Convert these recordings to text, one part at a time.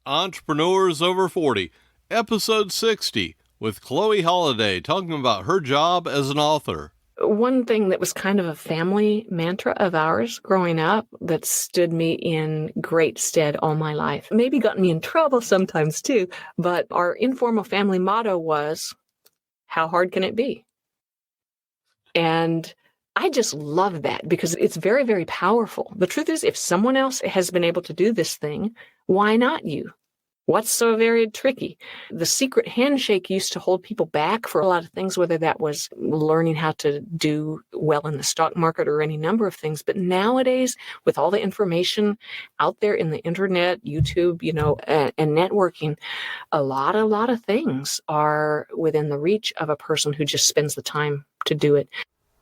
Entrepreneurs Over 40, Episode 60, with Chloe Holiday talking about her job as an author. One thing that was kind of a family mantra of ours growing up that stood me in great stead all my life, maybe got me in trouble sometimes too, but our informal family motto was, how hard can it be? And I just love that because it's very, very powerful. The truth is, if someone else has been able to do this thing, why not you? What's so very tricky? The secret handshake used to hold people back for a lot of things, whether that was learning how to do well in the stock market or any number of things. But nowadays, with all the information out there in the internet, YouTube, and networking, a lot of things are within the reach of a person who just spends the time to do it.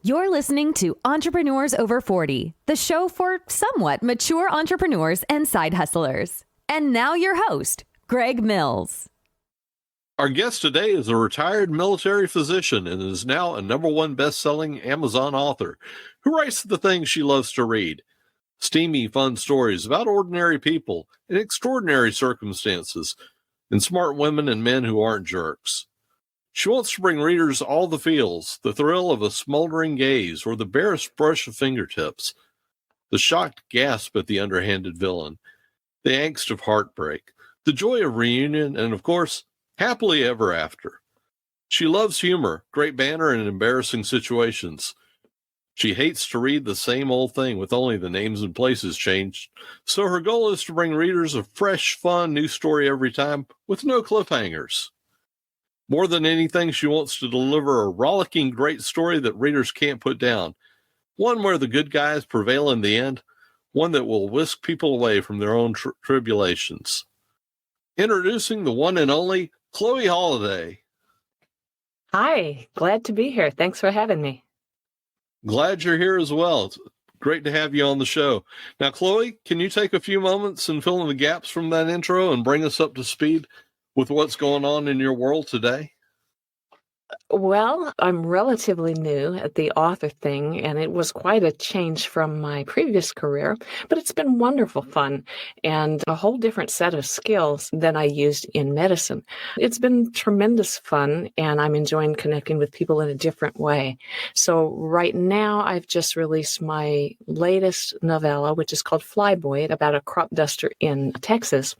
You're listening to Entrepreneurs Over 40, the show for somewhat mature entrepreneurs and side hustlers. And now your host, Greg Mills. Our guest today is a retired military physician and is now a #1 best-selling Amazon author who writes the things she loves to read. Steamy, fun stories about ordinary people in extraordinary circumstances and smart women and men who aren't jerks. She wants to bring readers all the feels, the thrill of a smoldering gaze or the barest brush of fingertips, the shocked gasp at the underhanded villain, the angst of heartbreak, the joy of reunion, and, of course, happily ever after. She loves humor, great banter, and embarrassing situations. She hates to read the same old thing with only the names and places changed, so her goal is to bring readers a fresh, fun, new story every time with no cliffhangers. More than anything, she wants to deliver a rollicking, great story that readers can't put down, one where the good guys prevail in the end, one that will whisk people away from their own tribulations. Introducing the one and only Chloe Holiday. Hi, glad to be here. Thanks for having me. Glad you're here as well. It's great to have you on the show. Now, Chloe, can you take a few moments and fill in the gaps from that intro and bring us up to speed with what's going on in your world today? Well, I'm relatively new at the author thing, and it was quite a change from my previous career, but it's been wonderful fun and a whole different set of skills than I used in medicine. It's been tremendous fun, and I'm enjoying connecting with people in a different way. So right now, I've just released my latest novella, which is called Flyboy, about a crop duster in Texas.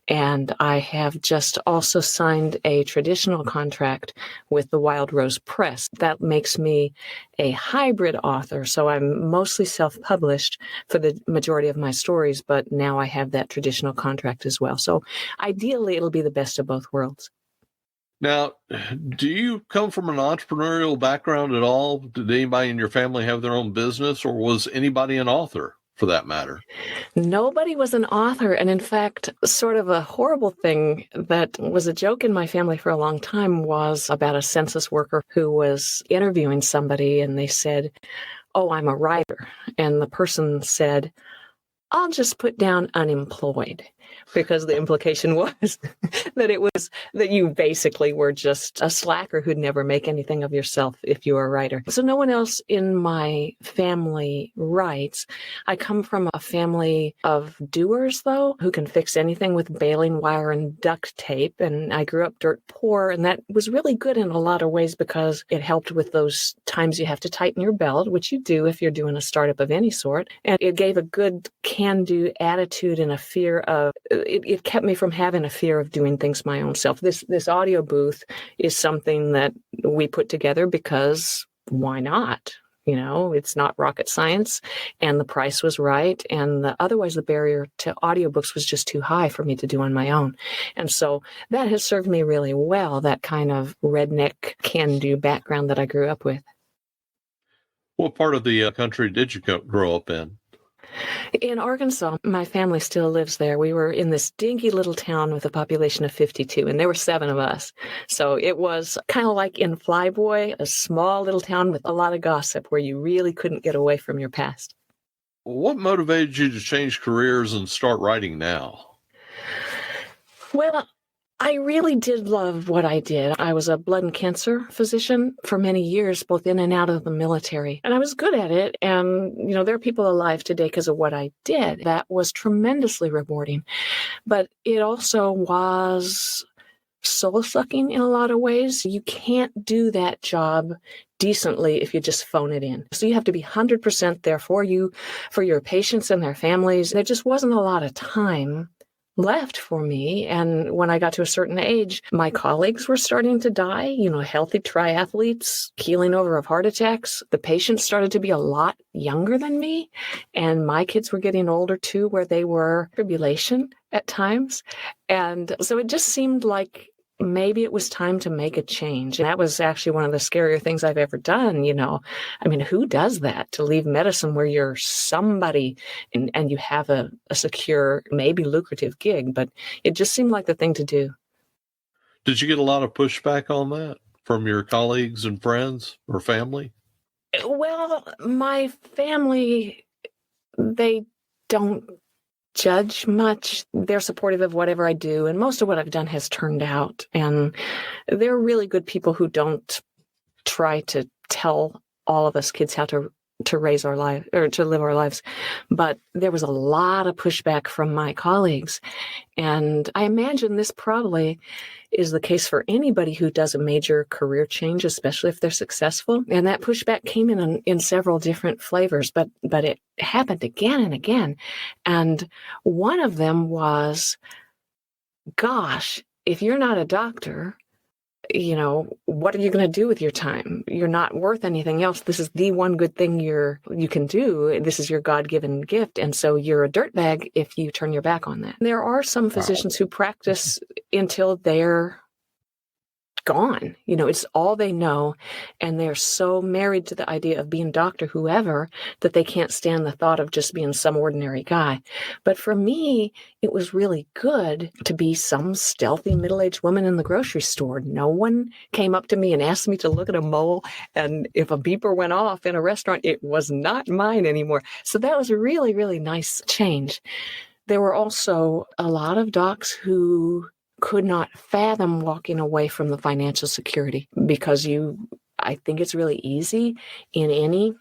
And I have just also signed a traditional contract with the Wild Rose Press. That makes me a hybrid author. So I'm mostly self-published for the majority of my stories, but now I have that traditional contract as well. So ideally, it'll be the best of both worlds. Now, do you come from an entrepreneurial background at all? Did anybody in your family have their own business, or was anybody an author, for that matter? Nobody was an author. And in fact, sort of a horrible thing that was a joke in my family for a long time was about a census worker who was interviewing somebody, and they said, "Oh, I'm a writer." And the person said, "I'll just put down unemployed," because the implication was that you basically were just a slacker who'd never make anything of yourself if you were a writer. So no one else in my family writes. I come from a family of doers, though, who can fix anything with baling wire and duct tape. And I grew up dirt poor, and that was really good in a lot of ways because it helped with those times you have to tighten your belt, which you do if you're doing a startup of any sort. And it gave a good can-do attitude and a fear of, it kept me from having a fear of doing things my own self. This audio booth is something that we put together because why not? It's not rocket science, and the price was right. And otherwise the barrier to audiobooks was just too high for me to do on my own. And so that has served me really well, that kind of redneck can-do background that I grew up with. What part of the country did you grow up in? In Arkansas. My family still lives there. We were in this dinky little town with a population of 52, and there were 7 of us. So it was kind of like in Flyboy, a small little town with a lot of gossip where you really couldn't get away from your past. What motivated you to change careers and start writing now? Well, I really did love what I did. I was a blood and cancer physician for many years, both in and out of the military. And I was good at it. And, there are people alive today because of what I did. That was tremendously rewarding. But it also was soul-sucking in a lot of ways. You can't do that job decently if you just phone it in. So you have to be 100% there for your patients and their families. There just wasn't a lot of time left for me. And when I got to a certain age, my colleagues were starting to die, healthy triathletes keeling over of heart attacks. The patients started to be a lot younger than me. And my kids were getting older too, where they were tribulation at times. And so it just seemed like maybe it was time to make a change. And that was actually one of the scarier things I've ever done. Who does that, to leave medicine where you're somebody and you have a secure, maybe lucrative gig? But it just seemed like the thing to do. Did you get a lot of pushback on that from your colleagues and friends or family? Well, my family, they don't judge much. They're supportive of whatever I do, and most of what I've done has turned out. And they're really good people who don't try to tell all of us kids how to raise our life or to live our lives. But there was a lot of pushback from my colleagues. And I imagine this probably is the case for anybody who does a major career change, especially if they're successful. And that pushback came in several different flavors, but it happened again and again. And one of them was, gosh, if you're not a doctor, what are you going to do with your time? You're not worth anything else. This is the one good thing you can do. This is your God-given gift. And so you're a dirtbag if you turn your back on that. There are some physicians who practice until they're gone. It's all they know. And they're so married to the idea of being Dr. whoever that they can't stand the thought of just being some ordinary guy. But for me, it was really good to be some stealthy middle-aged woman in the grocery store. No one came up to me and asked me to look at a mole. And if a beeper went off in a restaurant, it was not mine anymore. So that was a really, really nice change. There were also a lot of docs who could not fathom walking away from the financial security, because I think it's really easy in any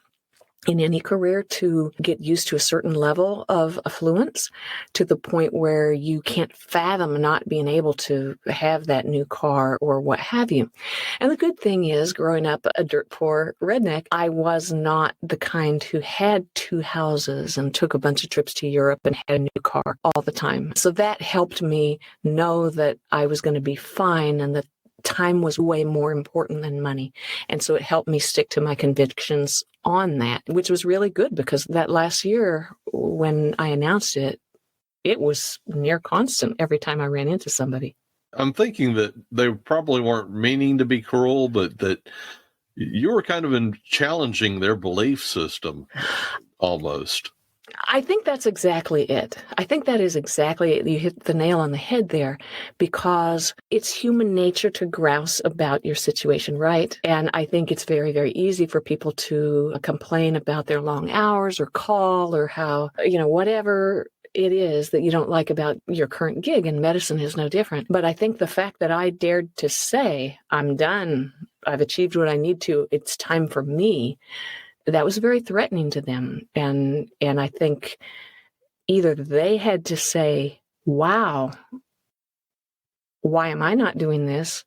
career to get used to a certain level of affluence to the point where you can't fathom not being able to have that new car or what have you. And the good thing is, growing up a dirt poor redneck, I was not the kind who had 2 houses and took a bunch of trips to Europe and had a new car all the time. So that helped me know that I was going to be fine and that time was way more important than money. And so it helped me stick to my convictions on that, which was really good, because that last year when I announced it, it was near constant every time I ran into somebody. I'm thinking that they probably weren't meaning to be cruel, but that you were kind of challenging their belief system almost. I think that's exactly it. I think that is exactly it. You hit the nail on the head there, because it's human nature to grouse about your situation, right? And I think it's very, very easy for people to complain about their long hours or call or how, whatever it is that you don't like about your current gig, and medicine is no different. But I think the fact that I dared to say, I'm done, I've achieved what I need to, it's time for me, that was very threatening to them. And I think either they had to say, wow, why am I not doing this?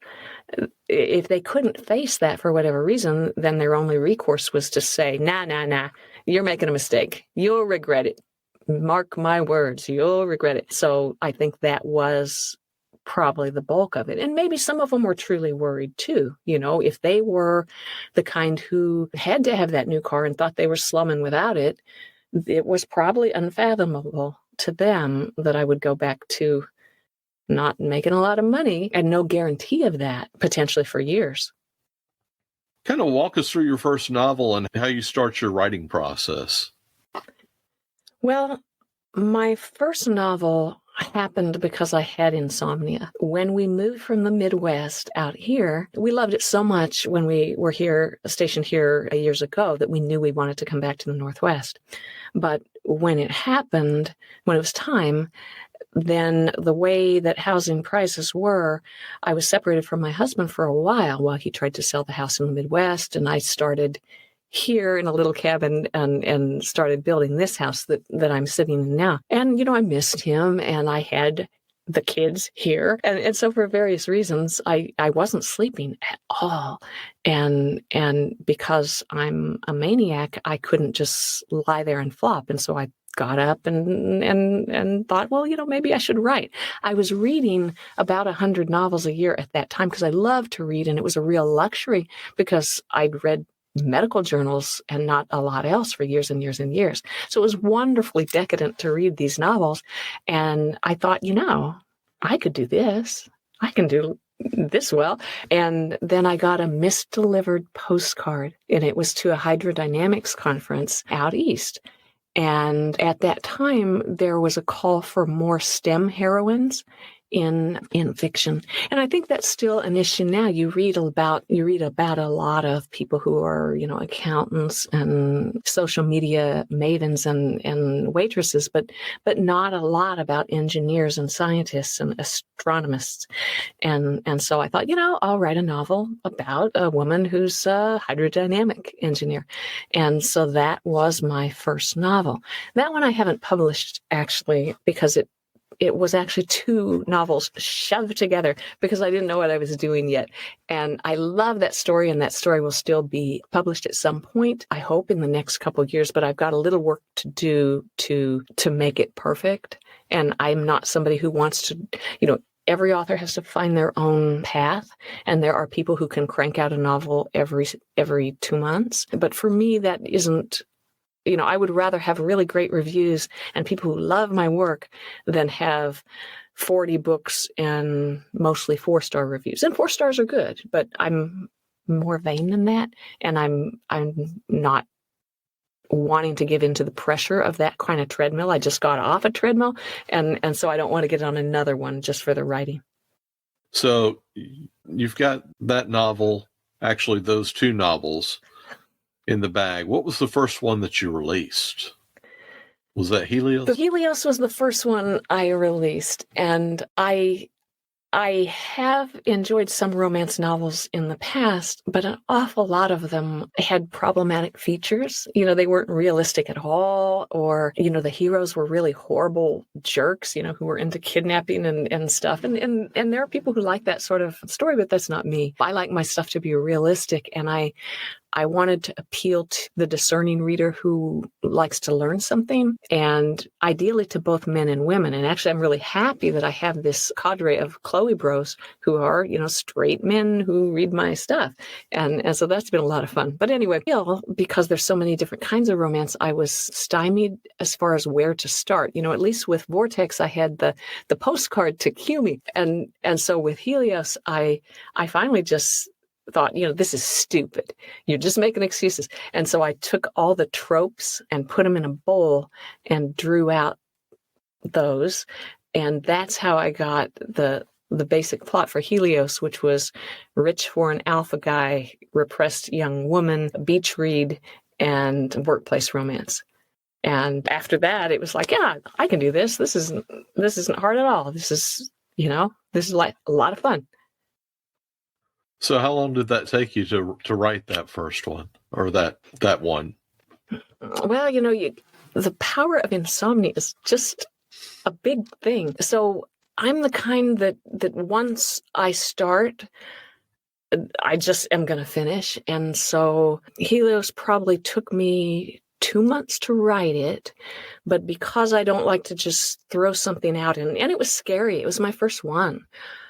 If they couldn't face that for whatever reason, then their only recourse was to say, nah, you're making a mistake. You'll regret it. Mark my words, you'll regret it. So I think that was probably the bulk of it. And maybe some of them were truly worried too. If they were the kind who had to have that new car and thought they were slumming without it, it was probably unfathomable to them that I would go back to not making a lot of money and no guarantee of that potentially for years. Kind of walk us through your first novel and how you start your writing process. Well, my first novel happened because I had insomnia. When we moved from the Midwest out here, we loved it so much when we were stationed here years ago, that we knew we wanted to come back to the Northwest. But when it happened, when it was time, then the way that housing prices were, I was separated from my husband for a while he tried to sell the house in the Midwest, and I started here in a little cabin and started building this house that I'm sitting in now. And, I missed him, and I had the kids here. And so for various reasons, I wasn't sleeping at all. And because I'm a maniac, I couldn't just lie there and flop. And so I got up and thought, well, maybe I should write. I was reading about 100 novels a year at that time because I loved to read, and it was a real luxury because I'd read medical journals and not a lot else for years and years and years. So it was wonderfully decadent to read these novels. And I thought, I could do this. I can do this well. And then I got a misdelivered postcard, and it was to a hydrodynamics conference out east. And at that time, there was a call for more STEM heroines in fiction. And I think that's still an issue now. You read about a lot of people who are, accountants and social media mavens and waitresses, but not a lot about engineers and scientists and astronomists. And so I thought, I'll write a novel about a woman who's a hydrodynamic engineer. And so that was my first novel. That one I haven't published actually because it was actually 2 novels shoved together because I didn't know what I was doing yet. And I love that story, and that story will still be published at some point, I hope in the next couple of years, but I've got a little work to do to make it perfect. And I'm not somebody who wants to, every author has to find their own path, and there are people who can crank out a novel every 2 months. But for me, that isn't, I would rather have really great reviews and people who love my work than have 40 books and mostly 4-star reviews. And 4 stars are good, but I'm more vain than that. And I'm not wanting to give into the pressure of that kind of treadmill. I just got off a treadmill. And so I don't want to get on another one just for the writing. So you've got that novel, actually those 2 novels in the bag. What was the first one that you released? Was that Helios? The Helios was the first one I released, and I have enjoyed some romance novels in the past, but an awful lot of them had problematic features. They weren't realistic at all, or, the heroes were really horrible jerks, who were into kidnapping and stuff. And there are people who like that sort of story, but that's not me. I like my stuff to be realistic, and I wanted to appeal to the discerning reader who likes to learn something, and ideally to both men and women. And actually, I'm really happy that I have this cadre of Chloe bros who are, straight men who read my stuff. And so that's been a lot of fun. But anyway, because there's so many different kinds of romance, I was stymied as far as where to start. At least with Vortex, I had the postcard to cue me. And so with Helios, I finally just thought, this is stupid. You're just making excuses. And so I took all the tropes and put them in a bowl and drew out those. And that's how I got the basic plot for Helios, which was rich foreign alpha guy, repressed young woman, beach read, and workplace romance. And after that, it was like, yeah, I can do this. This isn't hard at all. This is like a lot of fun. So how long did that take you to write that first one, or that one? Well, the power of insomnia is just a big thing. So I'm the kind that once I start, I just am going to finish. And so Helios probably took me 2 months to write it, but because I don't like to just throw something out, and it was scary. It was my first one.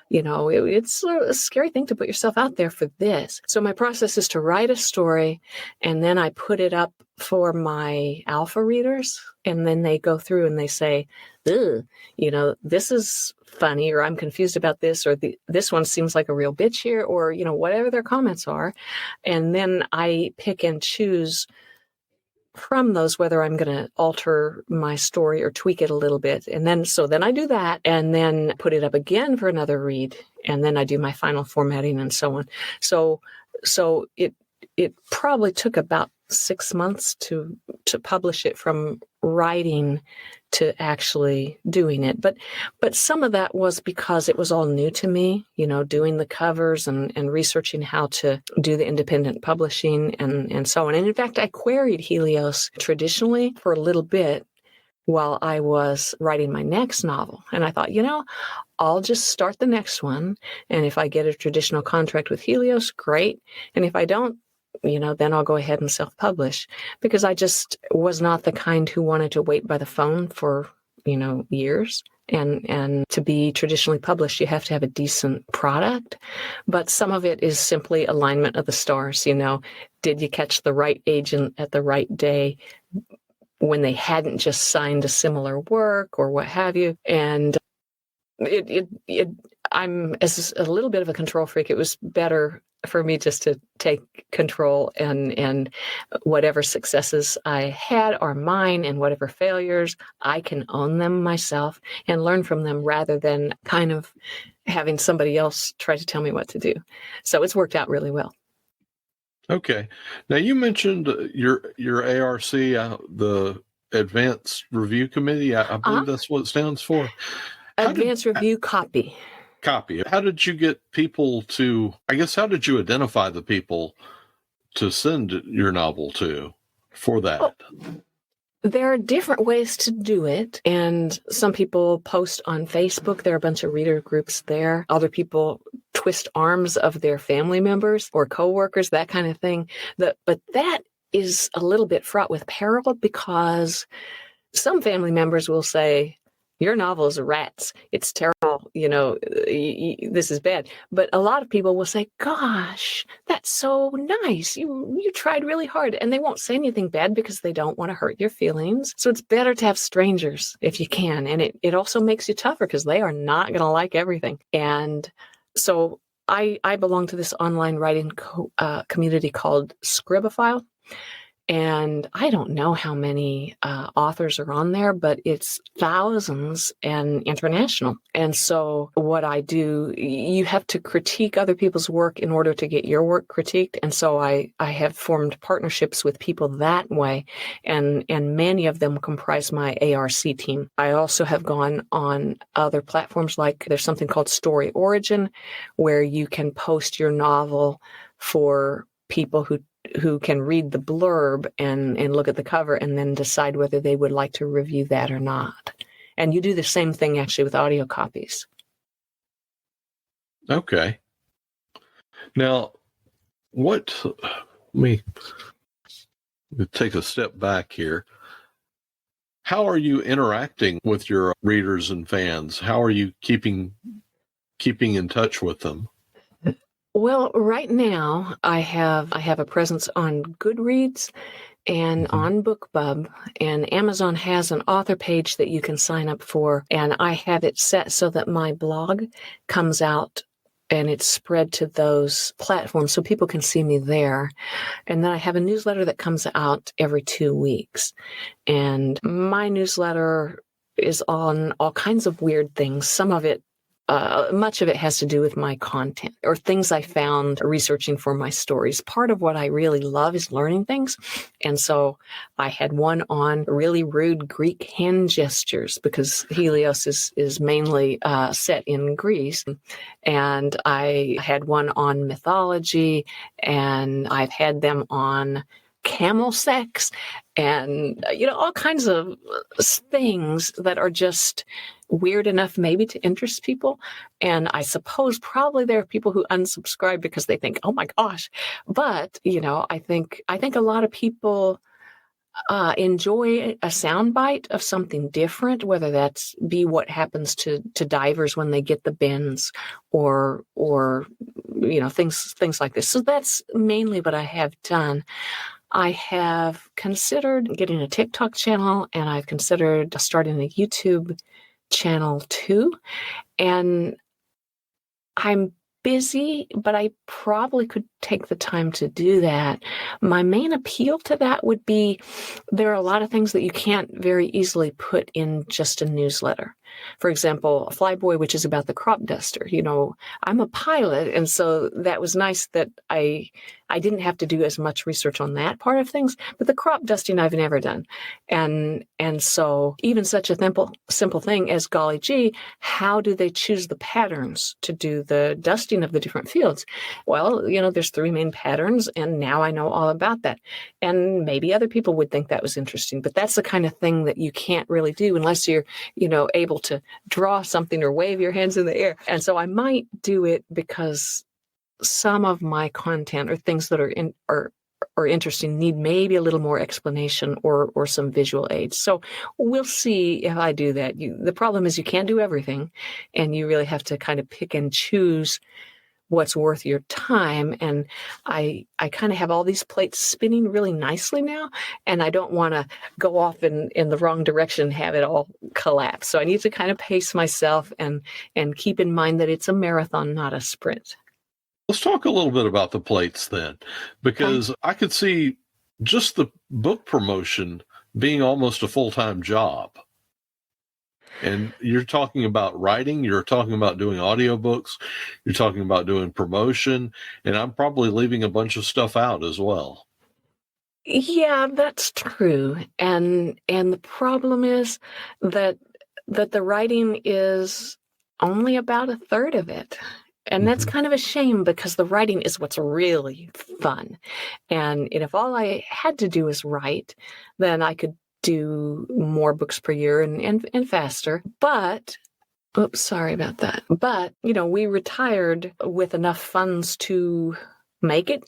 It's a scary thing to put yourself out there for this. So my process is to write a story, and then I put it up for my alpha readers, and then they go through and they say, ugh, this is funny, or I'm confused about this, or this one seems like a real bitch here, or, whatever their comments are. And then I pick and choose from those whether I'm going to alter my story or tweak it a little bit. And then I do that, and then put it up again for another read. And then I do my final formatting and so on. So it probably took about 6 months to publish it from writing to actually doing it. But some of that was because it was all new to me, doing the covers and researching how to do the independent publishing and so on. And in fact, I queried Helios traditionally for a little bit while I was writing my next novel. And I thought, I'll just start the next one. And if I get a traditional contract with Helios, great. And if I don't, then I'll go ahead and self-publish, because I just was not the kind who wanted to wait by the phone for, years. And to be traditionally published, you have to have a decent product. But some of it is simply alignment of the stars. Did you catch the right agent at the right day when they hadn't just signed a similar work or what have you? And I'm as a little bit of a control freak. It was better for me just to take control, and whatever successes I had are mine, and whatever failures, I can own them myself and learn from them rather than kind of having somebody else try to tell me what to do. So it's worked out really well. Okay. Now, you mentioned your ARC, the Advanced Review Committee. I believe that's what it stands for. Advanced Review Copy. How did you get people to, how did you identify the people to send your novel to for that? Well, there are different ways to do it. And some people post on Facebook. There are a bunch of reader groups there. Other people twist arms of their family members or coworkers, that kind of thing. But that is a little bit fraught with peril, because some family members will say, your novel is rats. It's terrible. This is bad. But a lot of people will say, gosh, that's so nice. You tried really hard. And they won't say anything bad because they don't want to hurt your feelings. So it's better to have strangers if you can. And it also makes you tougher, because they are not going to like everything. And so I belong to this online writing community called Scribble. And I don't know how many authors are on there, but it's thousands and international. And so what I do, you have to critique other people's work in order to get your work critiqued. And so I have formed partnerships with people that way. And many of them comprise my ARC team. I also have gone on other platforms, like there's something called Story Origin, where you can post your novel for people who can read the blurb and look at the cover and then decide whether they would like to review that or not. And you do the same thing actually with audio copies. Okay. Now, let me take a step back here. How are you interacting with your readers and fans? How are you keeping in touch with them? Well, right now I have a presence on Goodreads and on BookBub, and Amazon has an author page that you can sign up for, and I have it set so that my blog comes out and it's spread to those platforms so people can see me there. And then I have a newsletter that comes out every 2 weeks, and my newsletter is on all kinds of weird things. Some of it much of it has to do with my content or things I found researching for my stories. Part of what I really love is learning things. And so I had one on really rude Greek hand gestures, because Helios is mainly set in Greece. And I had one on mythology, and I've had them on camel sex, and all kinds of things that are just weird enough maybe to interest people. And I suppose probably there are people who unsubscribe because they think, oh my gosh. But I think a lot of people enjoy a soundbite of something different, whether that's be what happens to divers when they get the bends, or things like this. So that's mainly what I have done. I have considered getting a TikTok channel, and I've considered starting a YouTube channel too. And I'm busy, but I probably could take the time to do that. My main appeal to that would be there are a lot of things that you can't very easily put in just a newsletter. For example, Flyboy, which is about the crop duster. I'm a pilot, and so that was nice that I didn't have to do as much research on that part of things, but the crop dusting I've never done. And so even such a simple thing as, golly gee, how do they choose the patterns to do the dusting of the different fields? Well, there's 3 main patterns, and now I know all about that. And maybe other people would think that was interesting, but that's the kind of thing that you can't really do unless you're, able to draw something or wave your hands in the air. And so I might do it because some of my content or things that are interesting need maybe a little more explanation or some visual aids. So we'll see if I do that. The problem is you can't do everything, and you really have to kind of pick and choose what's worth your time. And I kind of have all these plates spinning really nicely now, and I don't want to go off in the wrong direction and have it all collapse. So I need to kind of pace myself and keep in mind that it's a marathon, not a sprint. Let's talk a little bit about the plates then, because I could see just the book promotion being almost a full-time job. And you're talking about writing, you're talking about doing audiobooks, you're talking about doing promotion, and I'm probably leaving a bunch of stuff out as well. Yeah, that's true. And the problem is that the writing is only about a third of it. And that's kind of a shame, because the writing is what's really fun. And if all I had to do was write, then I could do more books per year and faster. But, oops, sorry about that. But, we retired with enough funds to make it,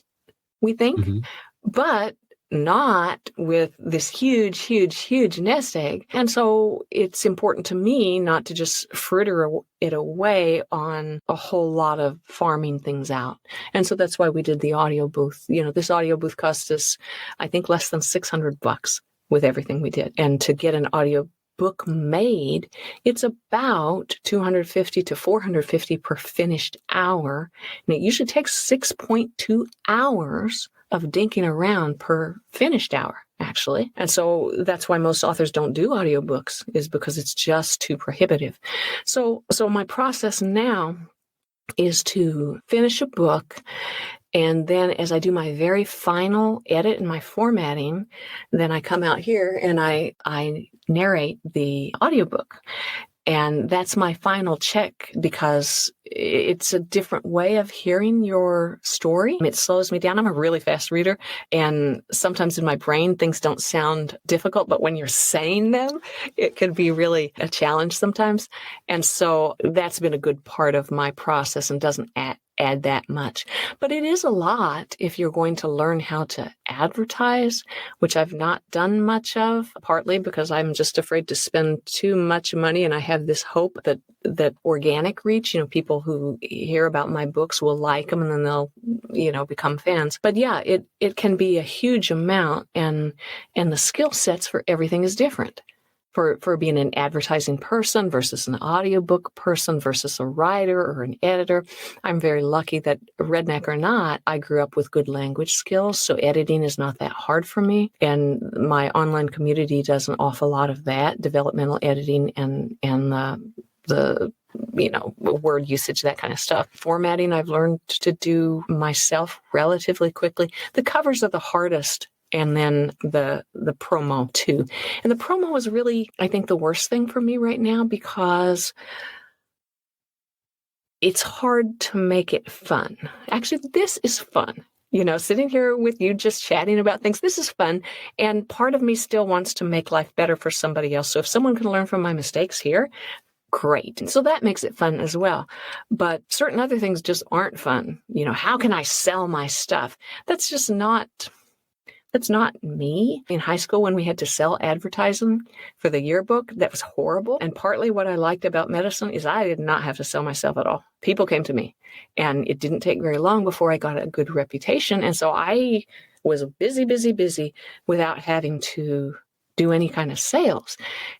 we think, but not with this huge, huge, huge nest egg. And so it's important to me not to just fritter it away on a whole lot of farming things out. And so that's why we did the audio booth. This audio booth cost us, I think, less than $600 with everything we did. And to get an audio book made, it's about $250 to $450 per finished hour. And it usually takes 6.2 hours of dinking around per finished hour, actually. And so that's why most authors don't do audiobooks, is because it's just too prohibitive. So my process now is to finish a book, and then as I do my very final edit and my formatting, then I come out here and I narrate the audiobook. And that's my final check, because it's a different way of hearing your story. It slows me down. I'm a really fast reader, and sometimes in my brain things don't sound difficult, but when you're saying them, it can be really a challenge sometimes. And so that's been a good part of my process and doesn't add that much. But it is a lot if you're going to learn how to advertise, which I've not done much of, partly because I'm just afraid to spend too much money. And I have this hope that organic reach, people who hear about my books will like them, and then they'll, become fans. But yeah, it can be a huge amount, and the skill sets for everything is different. For being an advertising person versus an audiobook person versus a writer or an editor. I'm very lucky that, redneck or not, I grew up with good language skills, so editing is not that hard for me. And my online community does an awful lot of that, developmental editing and the word usage, that kind of stuff. Formatting, I've learned to do myself relatively quickly. The covers are the hardest, and then the promo too. And the promo is really, I think, the worst thing for me right now, because it's hard to make it fun. Actually, this is fun. Sitting here with you just chatting about things, this is fun. And part of me still wants to make life better for somebody else. So if someone can learn from my mistakes here, great. And so that makes it fun as well. But certain other things just aren't fun. How can I sell my stuff? That's not me. In high school, when we had to sell advertising for the yearbook, that was horrible. And partly what I liked about medicine is I did not have to sell myself at all. People came to me, and it didn't take very long before I got a good reputation. And so I was busy without having to do any kind of sales.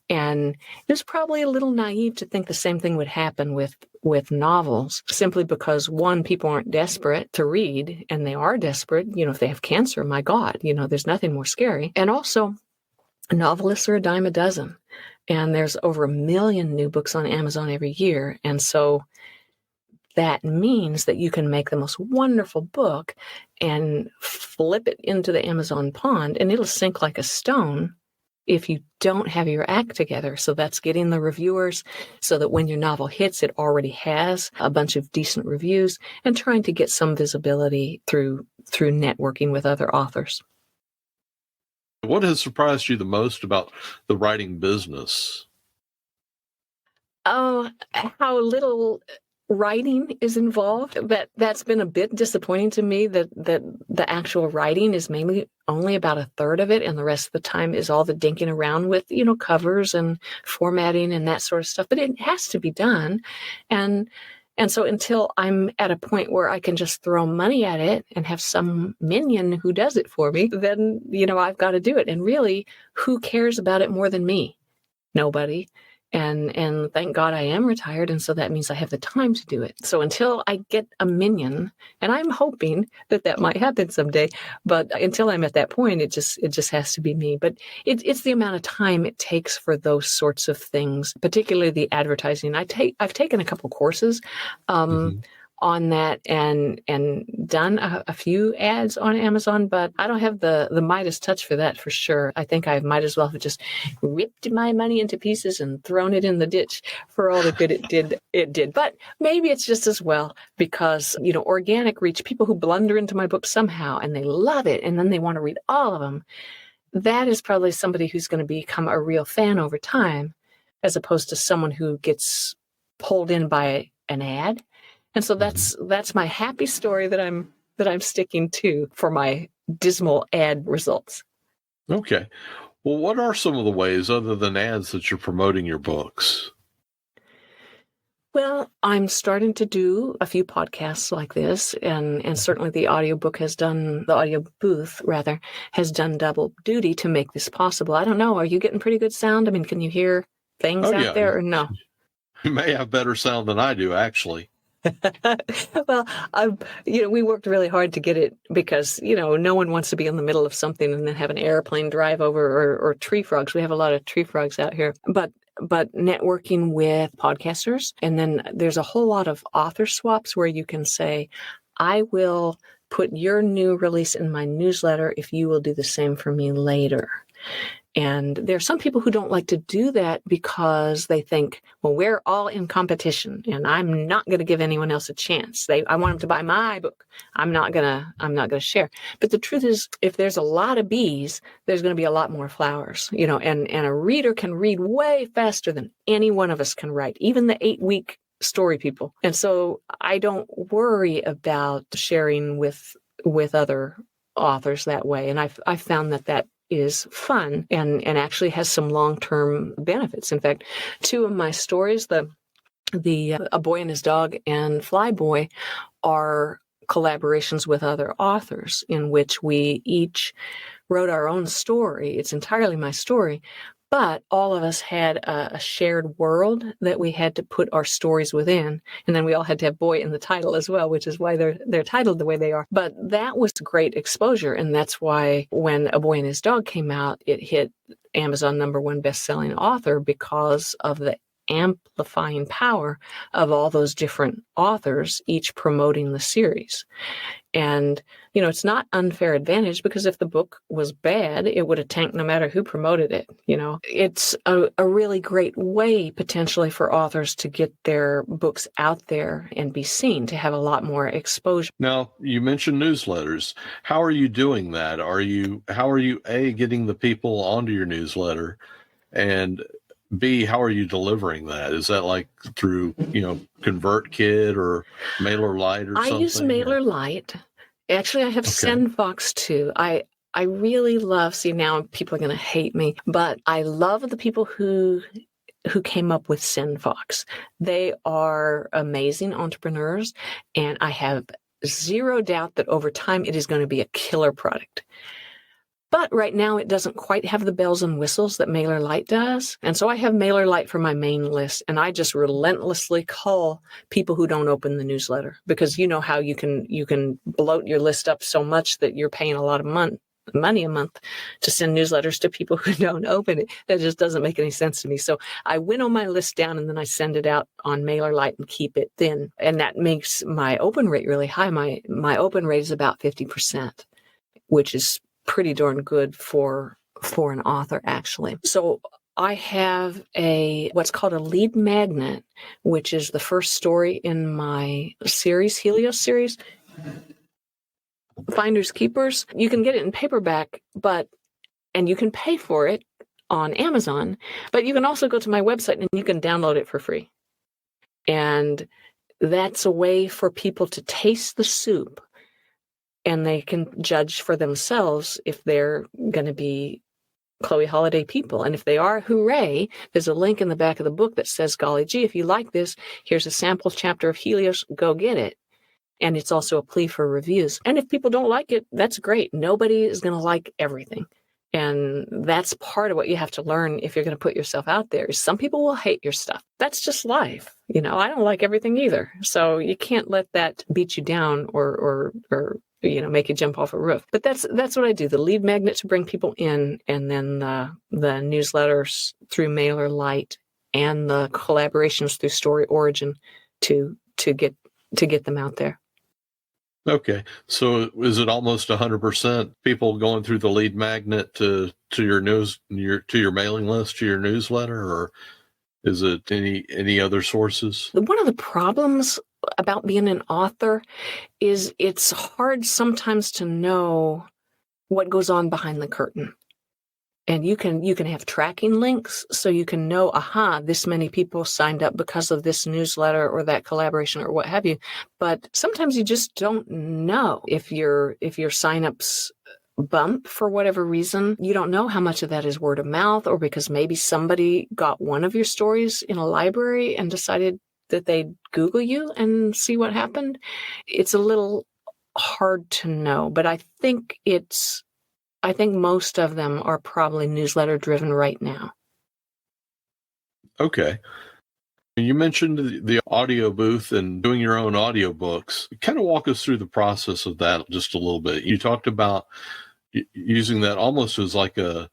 And it was probably a little naive to think the same thing would happen with novels, simply because, one, people aren't desperate to read, and they are desperate, if they have cancer, my God, there's nothing more scary. And also, novelists are a dime a dozen. And there's over 1 million new books on Amazon every year. And so that means that you can make the most wonderful book and flip it into the Amazon pond, and it'll sink like a stone if you don't have your act together. So that's getting the reviewers so that when your novel hits, it already has a bunch of decent reviews, and trying to get some visibility through networking with other authors. What has surprised you the most about the writing business? Oh, how little writing is involved. That's been a bit disappointing to me, that the actual writing is mainly only about a third of it, and the rest of the time is all the dinking around with, covers and formatting and that sort of stuff. But it has to be done. And so until I'm at a point where I can just throw money at it and have some minion who does it for me, then, I've got to do it. And really, who cares about it more than me? Nobody. And thank God I am retired, and so that means I have the time to do it. So until I get a minion, and I'm hoping that might happen someday, but until I'm at that point, it just has to be me. But it's the amount of time it takes for those sorts of things, particularly the advertising. I've taken a couple courses on that and done a few ads on Amazon, but I don't have the Midas touch for that, for sure. I think I might as well have just ripped my money into pieces and thrown it in the ditch for all the good it did. But maybe it's just as well, because, organic reach, people who blunder into my book somehow and they love it and then they want to read all of them, that is probably somebody who's going to become a real fan over time, as opposed to someone who gets pulled in by an ad. And so that's my happy story that I'm sticking to for my dismal ad results. Okay. Well, what are some of the ways other than ads that you're promoting your books? Well, I'm starting to do a few podcasts like this, and certainly the audio booth has done double duty to make this possible. I don't know. Are you getting pretty good sound? I mean, can you hear things out there or no? You may have better sound than I do, actually. Well, we worked really hard to get it, because, no one wants to be in the middle of something and then have an airplane drive over, or tree frogs. We have a lot of tree frogs out here. But networking with podcasters, and then there's a whole lot of author swaps where you can say, I will put your new release in my newsletter if you will do the same for me later. And there are some people who don't like to do that because they think, well, we're all in competition and I'm not going to give anyone else a chance. I want them to buy my book. I'm not going to share. But the truth is, if there's a lot of bees, there's going to be a lot more flowers, and a reader can read way faster than any one of us can write, even the 8-week story people. And so I don't worry about sharing with other authors that way. And I've found that is fun and actually has some long-term benefits. In fact, 2 of my stories, the A Boy and His Dog and Fly Boy, are collaborations with other authors in which we each wrote our own story. It's entirely my story, but all of us had a shared world that we had to put our stories within. And then we all had to have boy in the title as well, which is why they're titled the way they are. But that was great exposure. And that's why when A Boy and His Dog came out, it hit Amazon #1 best-selling author, because of the amplifying power of all those different authors, each promoting the series. And, it's not unfair advantage, because if the book was bad, it would have tanked no matter who promoted it. It's a really great way potentially for authors to get their books out there and be seen, to have a lot more exposure. Now, you mentioned newsletters. How are you doing that? How are you A, getting the people onto your newsletter, and B, how are you delivering that? Is that like through, ConvertKit or MailerLite or something? I use MailerLite. Actually, I have SendFox too. I really love, now people are going to hate me, but I love the people who came up with SendFox. They are amazing entrepreneurs, and I have zero doubt that over time it is going to be a killer product. But right now it doesn't quite have the bells and whistles that MailerLite does. And so I have MailerLite for my main list, and I just relentlessly call people who don't open the newsletter, because you know how you can bloat your list up so much that you're paying a lot of money a month to send newsletters to people who don't open it. That just doesn't make any sense to me. So I winnow my list down and then I send it out on MailerLite and keep it thin. And that makes my open rate really high. My open rate is about 50%, which is pretty darn good for an author, actually. So I have what's called a lead magnet, which is the first story in my series, Helios series. Finders Keepers. You can get it in paperback, and you can pay for it on Amazon, but you can also go to my website and you can download it for free. And that's a way for people to taste the soup, and they can judge for themselves if they're going to be Chloe Holiday people. And if they are, hooray, there's a link in the back of the book that says, golly gee, if you like this, here's a sample chapter of Helios, go get it. And it's also a plea for reviews. And if people don't like it, that's great. Nobody is going to like everything. And that's part of what you have to learn if you're going to put yourself out there. Is some people will hate your stuff. That's just life. I don't like everything either. So you can't let that beat you down or make you jump off a roof. But that's what I do. The lead magnet to bring people in, and then the newsletters through MailerLite and the collaborations through Story Origin to get them out there. Okay. So is it almost 100% people going through the lead magnet to your mailing list, to your newsletter, or is it any other sources? One of the problems about being an author is it's hard sometimes to know what goes on behind the curtain. And you can have tracking links so you can know, this many people signed up because of this newsletter or that collaboration or what have you. But sometimes you just don't know if your signups bump for whatever reason. You don't know how much of that is word of mouth, or because maybe somebody got one of your stories in a library and decided that they'd Google you and see what happened. It's a little hard to know, but I think most of them are probably newsletter driven right now. Okay. You mentioned the audio booth and doing your own audiobooks. Kind of walk us through the process of that just a little bit. You talked about using that almost as like a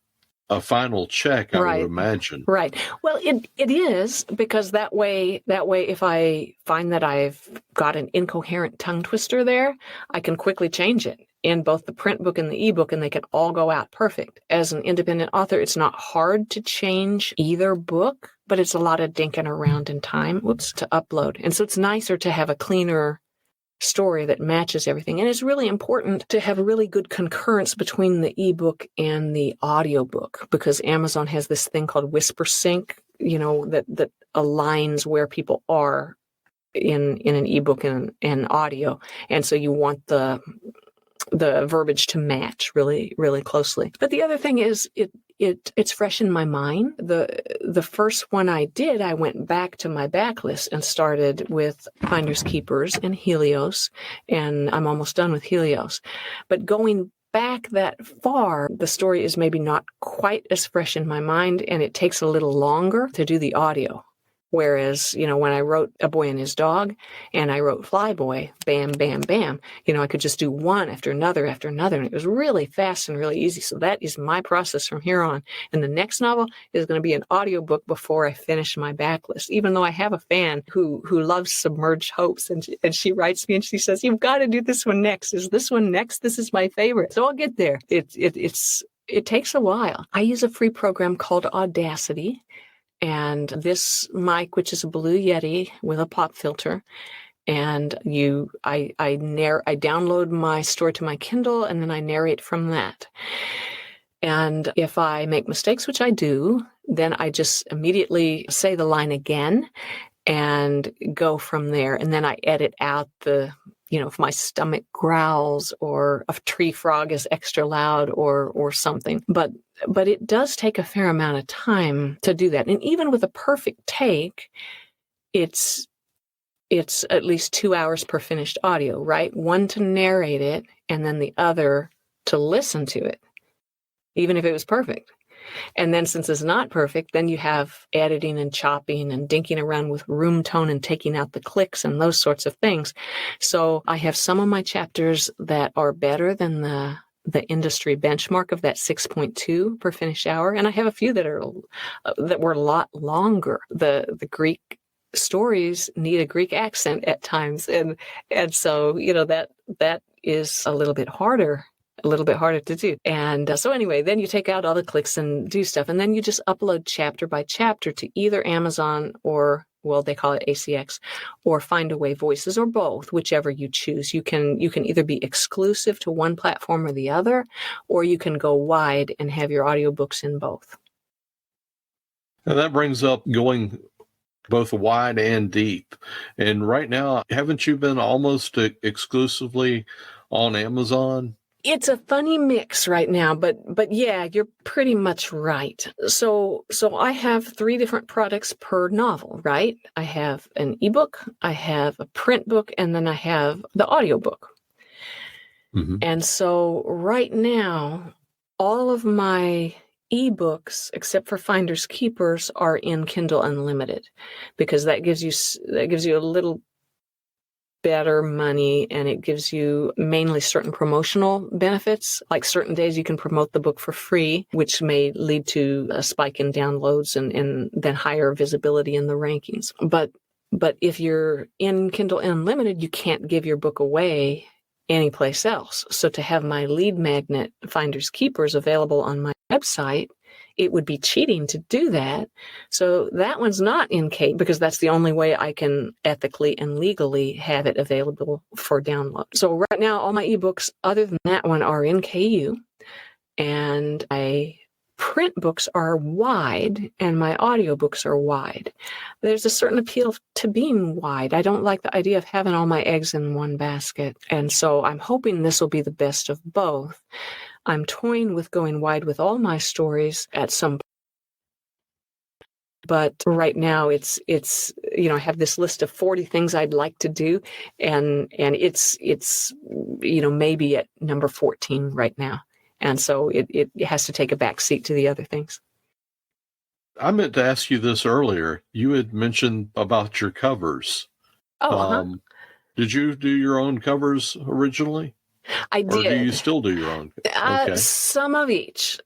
final check, I would imagine. Right. Well, it is, because that way, if I find that I've got an incoherent tongue twister there, I can quickly change it in both the print book and the ebook, and they can all go out perfect. As an independent author, it's not hard to change either book, but it's a lot of dinking around in time, to upload. And so it's nicer to have a cleaner story that matches everything. And it's really important to have really good concurrence between the ebook and the audiobook, because Amazon has this thing called Whisper Sync, that aligns where people are in an ebook and audio. And so you want the verbiage to match really, really closely. But the other thing is it's fresh in my mind. The first one I did, I went back to my backlist and started with Finders Keepers and Helios, and I'm almost done with Helios. But going back that far, the story is maybe not quite as fresh in my mind, and it takes a little longer to do the audio. Whereas, when I wrote A Boy and His Dog and I wrote Flyboy, bam, bam, bam, I could just do one after another, and it was really fast and really easy. So that is my process from here on. And the next novel is going to be an audiobook before I finish my backlist, even though I have a fan who loves Submerged Hopes, and she writes me and she says, you've got to do this one next. Is this one next? This is my favorite. So I'll get there. It takes a while. I use a free program called Audacity. And this mic, which is a Blue Yeti with a pop filter, and I download my story to my Kindle, and then I narrate from that. And if I make mistakes, which I do, then I just immediately say the line again and go from there. And then I edit out if my stomach growls or a tree frog is extra loud or something. But it does take a fair amount of time to do that. And even with a perfect take, it's at least 2 hours per finished audio, right? One to narrate it and then the other to listen to it, even if it was perfect. And then since it's not perfect, then you have editing and chopping and dinking around with room tone and taking out the clicks and those sorts of things. So I have some of my chapters that are better than the the industry benchmark of that 6.2 per finished hour. And I have a few that were a lot longer. The Greek stories need a Greek accent at times. And so, that is a little bit harder to do. And so anyway, then you take out all the clicks and do stuff. And then you just upload chapter by chapter to either Amazon or, well, they call it ACX, or Find a Way Voices, or both, whichever you choose. You can either be exclusive to one platform or the other, or you can go wide and have your audiobooks in both. And that brings up going both wide and deep. And right now, haven't you been almost exclusively on Amazon? It's a funny mix right now, but yeah, you're pretty much right. So I have 3 different products per novel, right? I have an ebook, I have a print book, and then I have the audiobook. Mm-hmm. And so right now, all of my ebooks, except for Finders Keepers, are in Kindle Unlimited, because that gives you a little better money, and it gives you mainly certain promotional benefits. Like certain days you can promote the book for free, which may lead to a spike in downloads and then higher visibility in the rankings. But if you're in Kindle Unlimited, you can't give your book away anyplace else. So to have my lead magnet Finders Keepers available on my website, it would be cheating to do that. So that one's not in K, because that's the only way I can ethically and legally have it available for download. So right now, all my ebooks, other than that one, are in KU, and my print books are wide, and my audiobooks are wide. There's a certain appeal to being wide. I don't like the idea of having all my eggs in one basket. And so I'm hoping this will be the best of both. I'm toying with going wide with all my stories at some point. But right now it's I have this list of 40 things I'd like to do, and it's maybe at number 14 right now. And so it has to take a back seat to the other things. I meant to ask you this earlier. You had mentioned about your covers. Did you do your own covers originally? I did. Or do you still do your own? Okay. Some of each.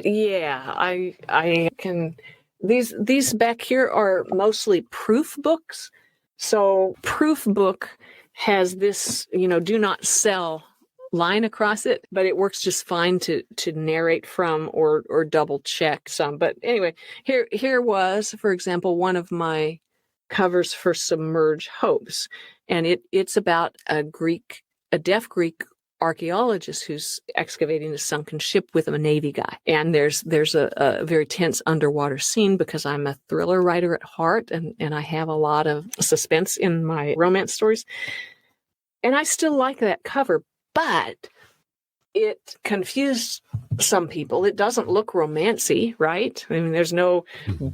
Yeah, I can. These back here are mostly proof books. So proof book has this, do not sell line across it, but it works just fine to narrate from or double check some. But anyway, here was, for example, one of my covers for Submerge Hopes, and it's about a deaf Greek archaeologist who's excavating a sunken ship with a Navy guy. And there's a very tense underwater scene, because I'm a thriller writer at heart, and I have a lot of suspense in my romance stories. And I still like that cover, but it confused some people. It doesn't look romancy, right? I mean, there's no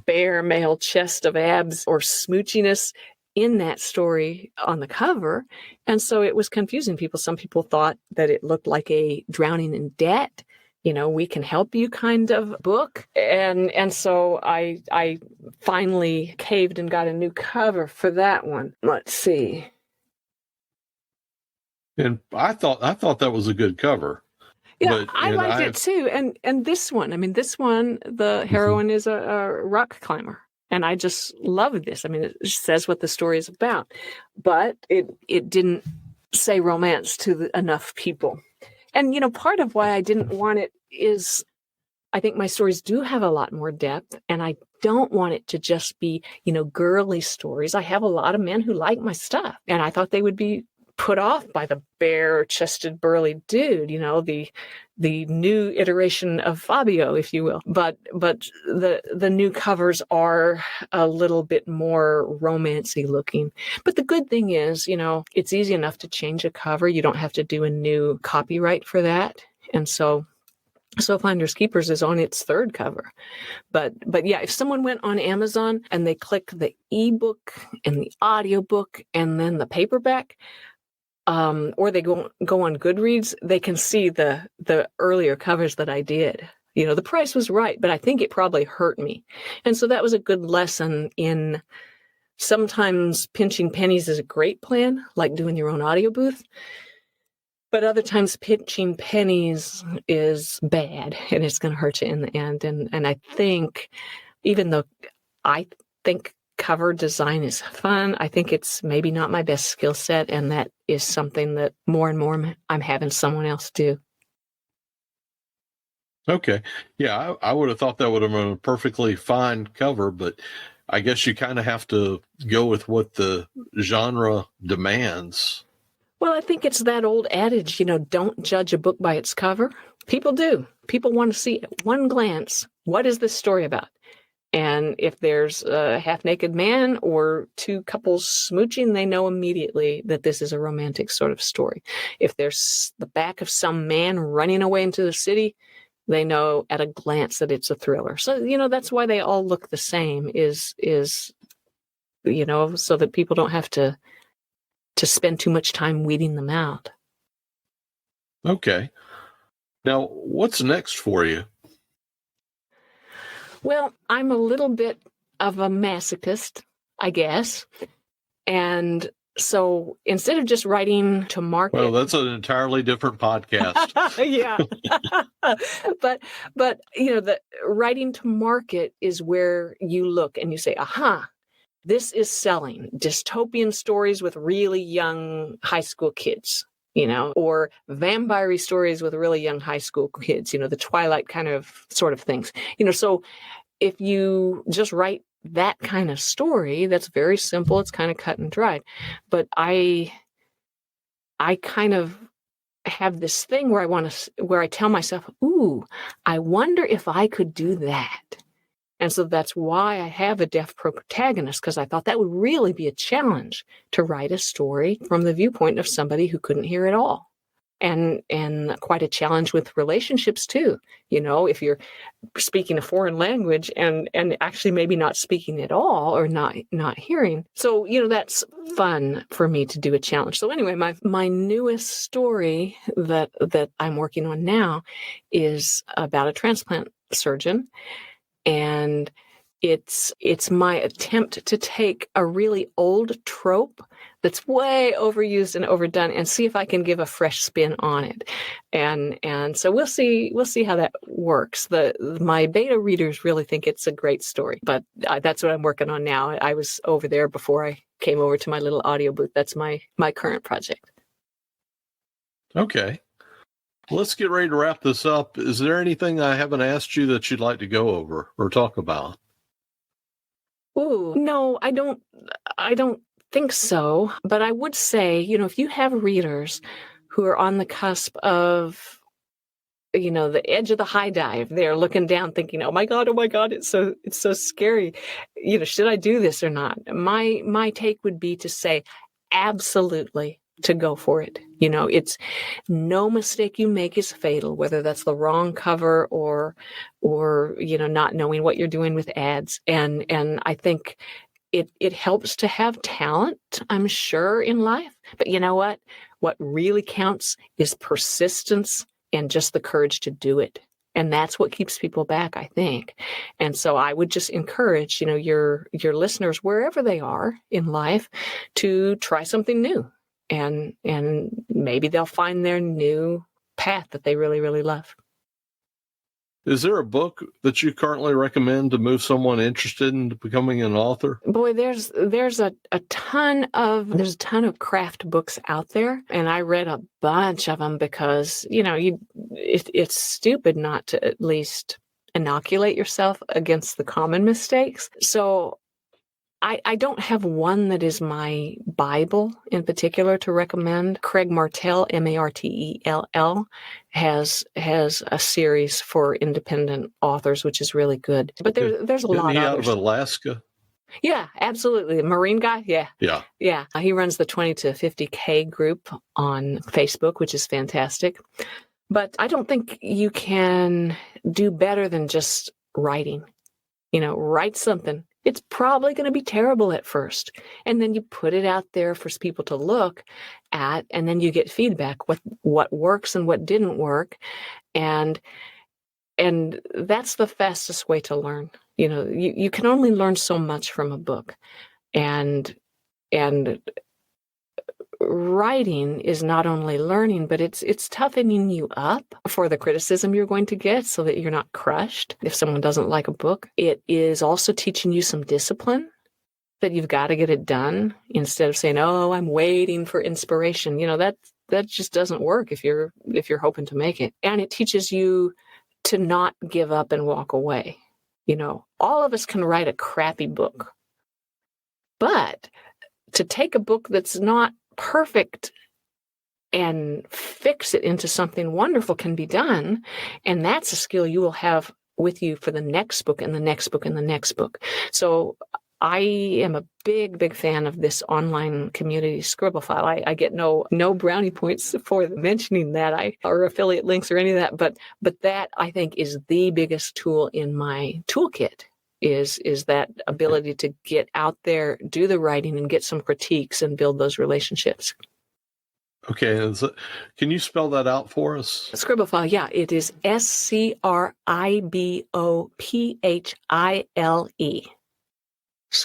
bare male chest of abs or smoochiness in that story on the cover. And so it was confusing people. Some people thought that it looked like a drowning in debt, we can help you kind of book. And so I finally caved and got a new cover for that one. Let's see. And I thought that was a good cover. Yeah, I liked it too. And this one, the heroine is a rock climber. And I just love this. I mean, it says what the story is about, but it didn't say romance to enough people. And, part of why I didn't want it is I think my stories do have a lot more depth, and I don't want it to just be, girly stories. I have a lot of men who like my stuff, and I thought they would be put off by the bare-chested, burly dude, the new iteration of Fabio, if you will. But the new covers are a little bit more romancy looking. But the good thing is, it's easy enough to change a cover. You don't have to do a new copyright for that. And so Finders Keepers is on its 3rd cover. But yeah, if someone went on Amazon and they click the ebook and the audiobook and then the paperback, or they go on Goodreads, they can see the earlier covers that I did. The price was right, but I think it probably hurt me. And so that was a good lesson in sometimes pinching pennies is a great plan, like doing your own audio booth. But other times pinching pennies is bad and it's going to hurt you in the end. And I think, even though I think cover design is fun, I think it's maybe not my best skill set. And that is something that more and more I'm having someone else do. Okay. Yeah, I would have thought that would have been a perfectly fine cover, but I guess you kind of have to go with what the genre demands. Well, I think it's that old adage, don't judge a book by its cover. People do. People want to see at one glance, what is this story about? And if there's a half-naked man or two couples smooching, they know immediately that this is a romantic sort of story. If there's the back of some man running away into the city, they know at a glance that it's a thriller. So, that's why they all look the same is so that people don't have to spend too much time weeding them out. Okay. Now, what's next for you? Well, I'm a little bit of a masochist, I guess. And so instead of just writing to market. Well, that's an entirely different podcast. Yeah. but the writing to market is where you look and you say, aha, this is selling dystopian stories with really young high school kids, or vampire stories with really young high school kids, the Twilight kind of sort of things, so if you just write that kind of story, that's very simple. It's kind of cut and dried. But I kind of have this thing where where I tell myself, ooh, I wonder if I could do that. And so that's why I have a deaf protagonist, because I thought that would really be a challenge to write a story from the viewpoint of somebody who couldn't hear at all. And quite a challenge with relationships too. If you're speaking a foreign language and actually maybe not speaking at all or not hearing. So, that's fun for me to do a challenge. So anyway, my newest story that I'm working on now is about a transplant surgeon. And it's my attempt to take a really old trope that's way overused and overdone and see if I can give a fresh spin on it. And so we'll see how that works. My beta readers really think it's a great story, but that's what I'm working on now. I was over there before I came over to my little audiobook. That's my current project. Okay. Let's get ready to wrap this up. Is there anything I haven't asked you that you'd like to go over or talk about? Ooh, no, I don't think so. But I would say, if you have readers who are on the cusp of, the edge of the high dive, they're looking down thinking, oh my God, it's so scary. Should I do this or not? My take would be to say, absolutely, to go for it. It's no mistake you make is fatal, whether that's the wrong cover or not knowing what you're doing with ads. And I think it helps to have talent, I'm sure, in life. But you know what? What really counts is persistence and just the courage to do it. And that's what keeps people back, I think. And so I would just encourage, your listeners, wherever they are in life, to try something new. And maybe they'll find their new path that they really, really love. Is there a book that you currently recommend to move someone interested in becoming an author? Boy, there's a ton of craft books out there, and I read a bunch of them because it's stupid not to at least inoculate yourself against the common mistakes. So I don't have one that is my Bible in particular to recommend. Craig Martell, Martell, has a series for independent authors, which is really good. But there's a lot of out others. of Alaska? Yeah, absolutely. The Marine guy, yeah. Yeah. He runs the 20 to 50K group on Facebook, which is fantastic. But I don't think you can do better than just writing. Write something. It's probably going to be terrible at first. And then you put it out there for people to look at, and then you get feedback, what works and what didn't work. And that's the fastest way to learn. You can only learn so much from a book. And writing is not only learning, but it's toughening you up for the criticism you're going to get so that you're not crushed if someone doesn't like a book. It is also teaching you some discipline, that you've got to get it done instead of saying, oh, I'm waiting for inspiration. That just doesn't work if you're hoping to make it. And it teaches you to not give up and walk away. All of us can write a crappy book, but to take a book that's not perfect and fix it into something wonderful can be done. And that's a skill you will have with you for the next book and the next book and the next book. So I am a big, big fan of this online community Scribble file. I get no brownie points for mentioning that, or affiliate links or any of that, but that I think is the biggest tool in my toolkit, is that ability to get out there, do the writing, and get some critiques and build those relationships. Okay, can you spell that out for us? Scribble file, yeah, it is SCRIBOPHILE.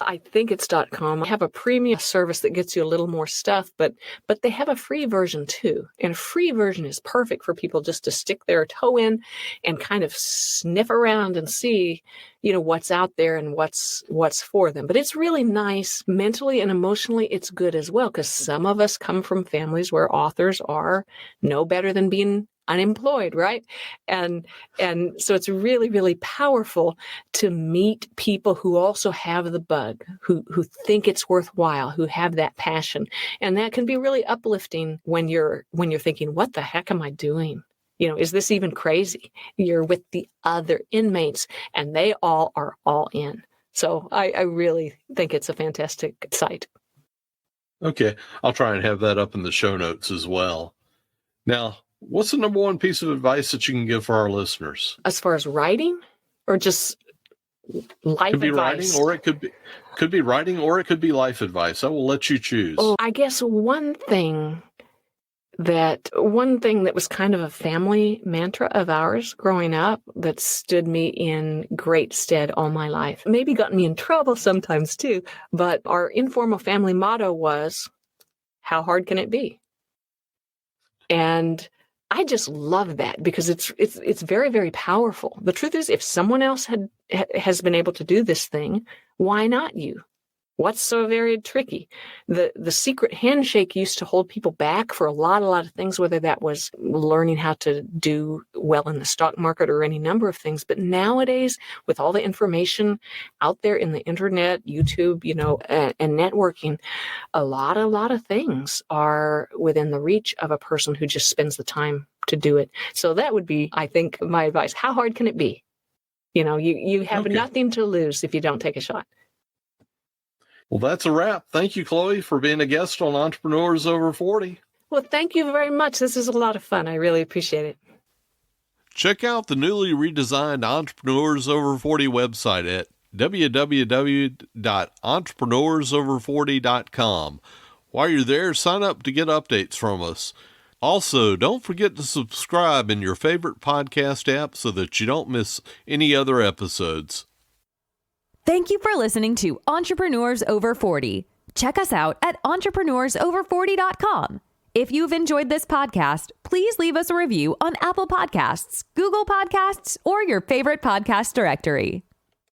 I think it's .com. I have a premium service that gets you a little more stuff, but they have a free version too. And a free version is perfect for people just to stick their toe in and kind of sniff around and see, what's out there and what's for them. But it's really nice mentally and emotionally. It's good as well, because some of us come from families where authors are no better than being unemployed, right? And so it's really, really powerful to meet people who also have the bug, who think it's worthwhile, who have that passion. And that can be really uplifting when you're thinking, what the heck am I doing? Is this even crazy? You're with the other inmates and they all are all in. So I really think it's a fantastic site. Okay, I'll try and have that up in the show notes as well. Now, what's the number one piece of advice that you can give for our listeners? As far as writing, or just life could be advice? Writing, or it could be writing, or it could be life advice. I will let you choose. Oh, I guess one thing that was kind of a family mantra of ours growing up that stood me in great stead all my life, maybe got me in trouble sometimes too, but our informal family motto was, how hard can it be? And I just love that because it's very, very powerful. The truth is, if someone else has been able to do this thing, why not you? What's so very tricky? The secret handshake used to hold people back for a lot of things, whether that was learning how to do well in the stock market or any number of things. But nowadays, with all the information out there in the internet, YouTube, and networking, a lot of things are within the reach of a person who just spends the time to do it. So that would be, I think, my advice. How hard can it be? You have nothing to lose if you don't take a shot. Well, that's a wrap. Thank you, Chloe, for being a guest on Entrepreneurs Over 40. Well, thank you very much. This is a lot of fun. I really appreciate it. Check out the newly redesigned Entrepreneurs Over 40 website at www.entrepreneursover40.com. While you're there, sign up to get updates from us. Also, don't forget to subscribe in your favorite podcast app so that you don't miss any other episodes. Thank you for listening to Entrepreneurs Over 40. Check us out at entrepreneursover40.com. If you've enjoyed this podcast, please leave us a review on Apple Podcasts, Google Podcasts, or your favorite podcast directory.